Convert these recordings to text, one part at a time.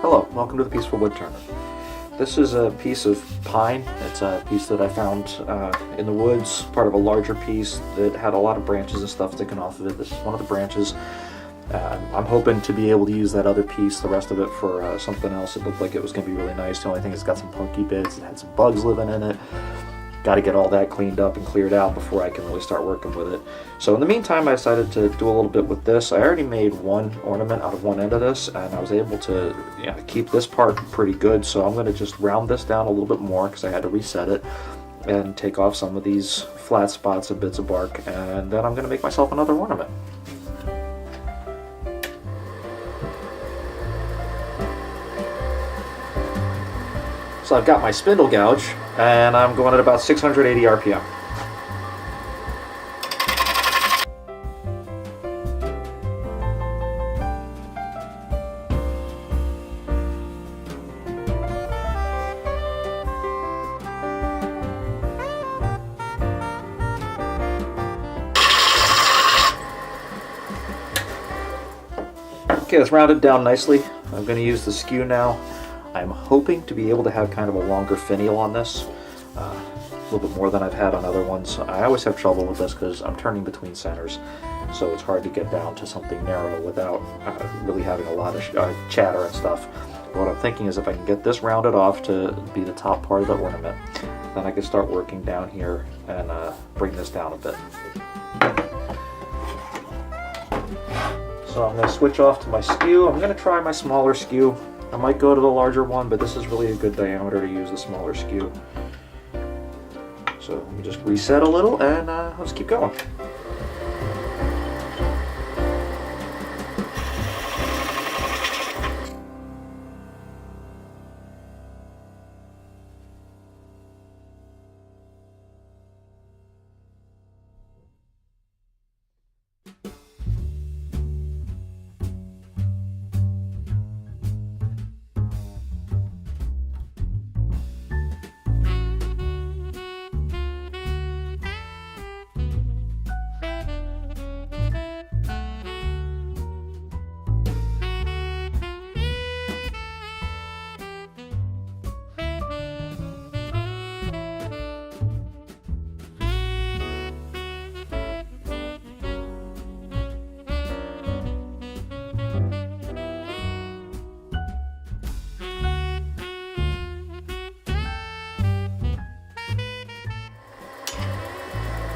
Hello, welcome to the Peaceful Woodturner. This is a piece of pine. It's a piece that I found in the woods, part of a larger piece that had a lot of branches and stuff sticking off of it. This is one of the branches. I'm hoping to be able to use that other piece, the rest of it, for something else. It looked like it was going to be really nice. The only thing is it's got some punky bits. It had some bugs living in it. Got to get all that cleaned up and cleared out before I can really start working with it. So in the meantime, I decided to do a little bit with this. I already made one ornament out of one end of this, and I was able to keep this part pretty good. So I'm going to just round this down a little bit more because I had to reset it and take off some of these flat spots and bits of bark, and then I'm going to make myself another ornament. So I've got my spindle gouge, and I'm going at about 680 RPM. Okay, it's rounded down nicely. I'm going to use the Skew now. I'm hoping to be able to have kind of a longer finial on this, a little bit more than I've had on other ones. I always have trouble with this because I'm turning between centers, so it's hard to get down to something narrow without really having a lot of chatter and stuff. But what I'm thinking is if I can get this rounded off to be the top part of the ornament, then I can start working down here and bring this down a bit. So I'm going to switch off to my Skew. I'm going to try my smaller Skew. I might go to the larger one, but this is really a good diameter to use the smaller Skew. So let me just reset a little and let's keep going.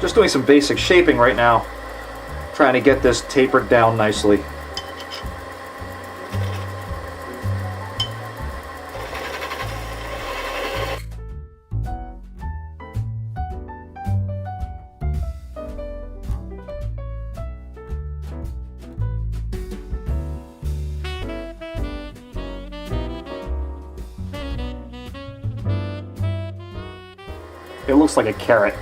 Just doing some basic shaping right now, trying to get this tapered down nicely. It looks like a carrot.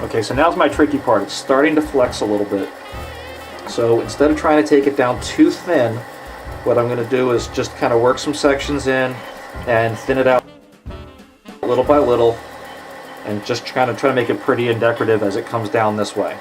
Okay, so now's my tricky part. It's starting to flex a little bit. So instead of trying to take it down too thin, what I'm going to do is just kind of work some sections in and thin it out little by little, and just kind of try to make it pretty and decorative as it comes down this way.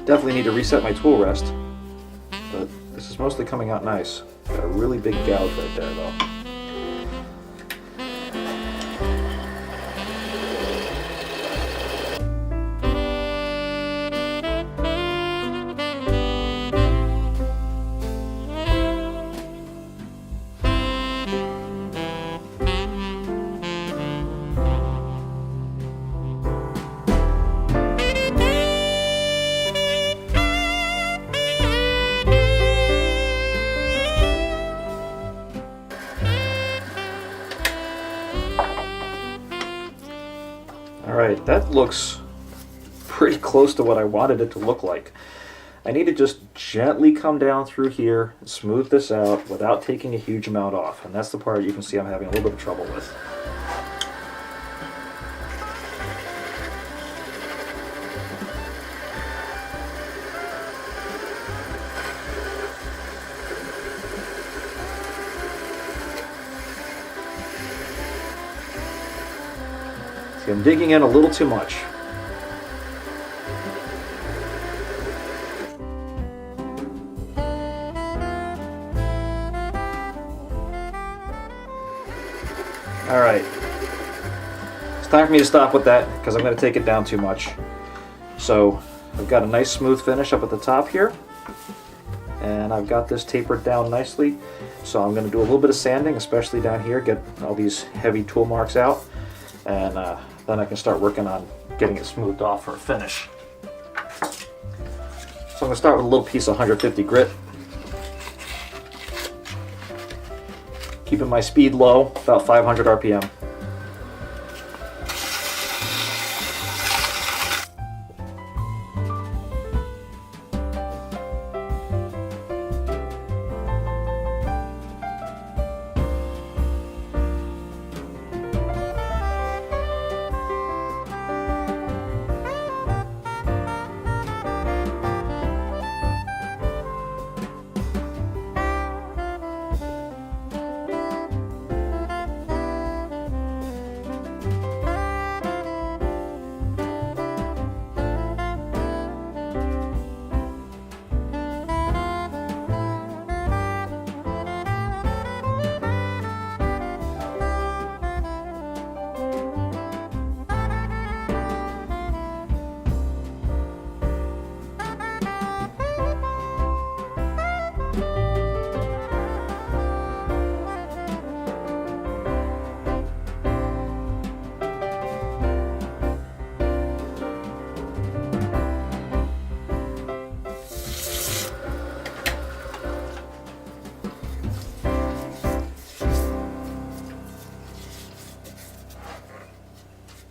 Definitely need to reset my tool rest, but this is mostly coming out nice. Got a really big gouge right there though. Alright, that looks pretty close to what I wanted it to look like. I need to just gently come down through here and smooth this out without taking a huge amount off. And that's the part you can see I'm having a little bit of trouble with. See, I'm digging in a little too much. Alright, it's time for me to stop with that because I'm going to take it down too much. So I've got a nice smooth finish up at the top here, and I've got this tapered down nicely. So I'm going to do a little bit of sanding, especially down here, get all these heavy tool marks out, and then I can start working on getting it smoothed off for a finish. So I'm going to start with a little piece of 150 grit. Keeping my speed low, about 500 RPM.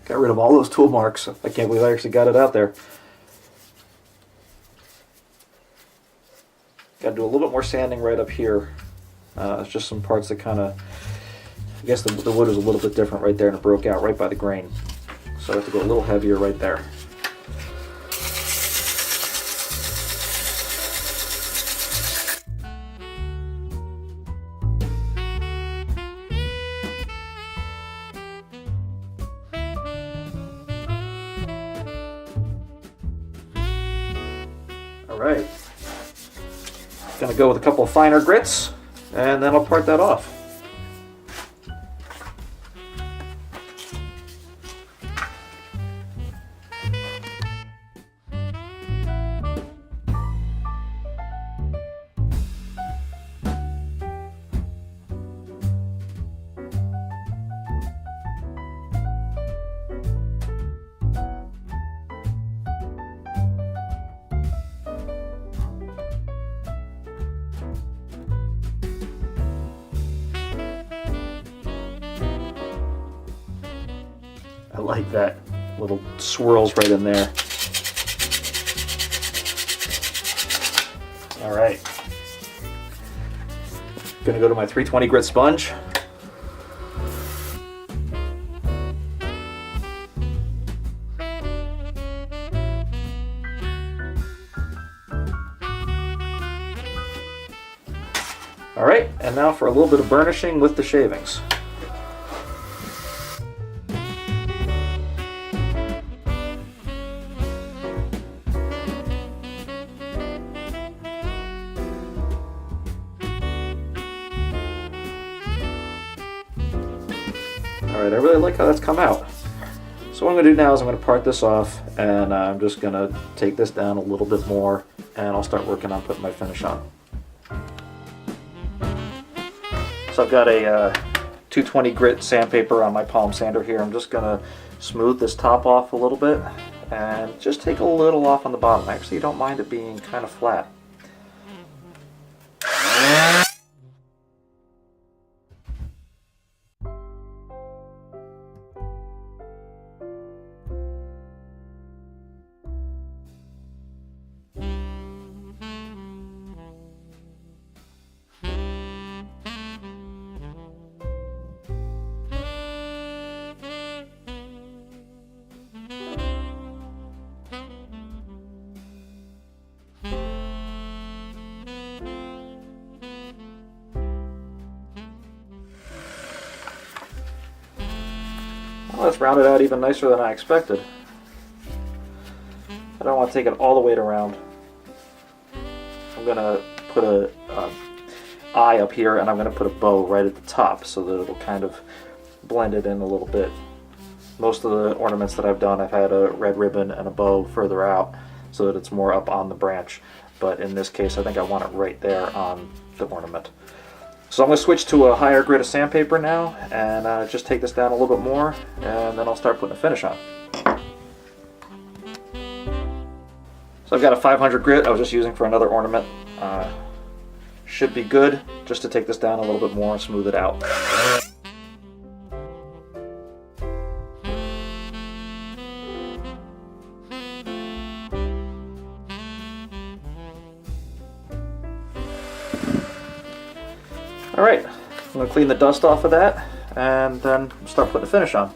Got rid of all those tool marks. I can't believe I actually got it out there. Got to do a little bit more sanding right up here. It's just some parts that kind of, I guess the wood is a little bit different right there, and it broke out right by the grain. So I have to go a little heavier right there. Alright, gonna go with a couple of finer grits, and then I'll part that off. I like that little swirls right in there. All right, gonna go to my 320 grit sponge. All right, and now for a little bit of burnishing with the shavings. Alright, I really like how that's come out. So what I'm going to do now is I'm going to part this off, and I'm just going to take this down a little bit more, and I'll start working on putting my finish on. So I've got a 220 grit sandpaper on my palm sander here. I'm just going to smooth this top off a little bit, and just take a little off on the bottom. I actually don't mind it being kind of flat. Well, that's rounded out even nicer than I expected. I don't want to take it all the way around. I'm going to put a eye up here, and I'm going to put a bow right at the top so that it'll kind of blend it in a little bit. Most of the ornaments that I've done, I've had a red ribbon and a bow further out so that it's more up on the branch. But in this case, I think I want it right there on the ornament. So I'm going to switch to a higher grit of sandpaper now, and just take this down a little bit more, and then I'll start putting a finish on. So I've got a 500 grit I was just using for another ornament. Should be good, just to take this down a little bit more and smooth it out. Alright, I'm going to clean the dust off of that, and then start putting a finish on.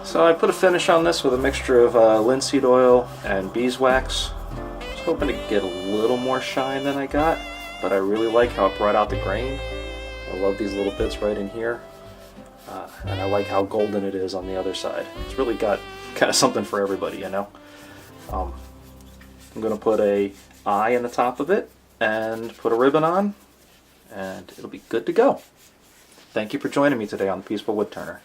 So I put a finish on this with a mixture of linseed oil and beeswax. I was hoping to get a little more shine than I got, but I really like how it brought out the grain. I love these little bits right in here, and I like how golden it is on the other side. It's really got kind of something for everybody, you know. I'm going to put a eye in the top of it, and put a ribbon on, and it'll be good to go. Thank you for joining me today on the Peaceful Woodturner.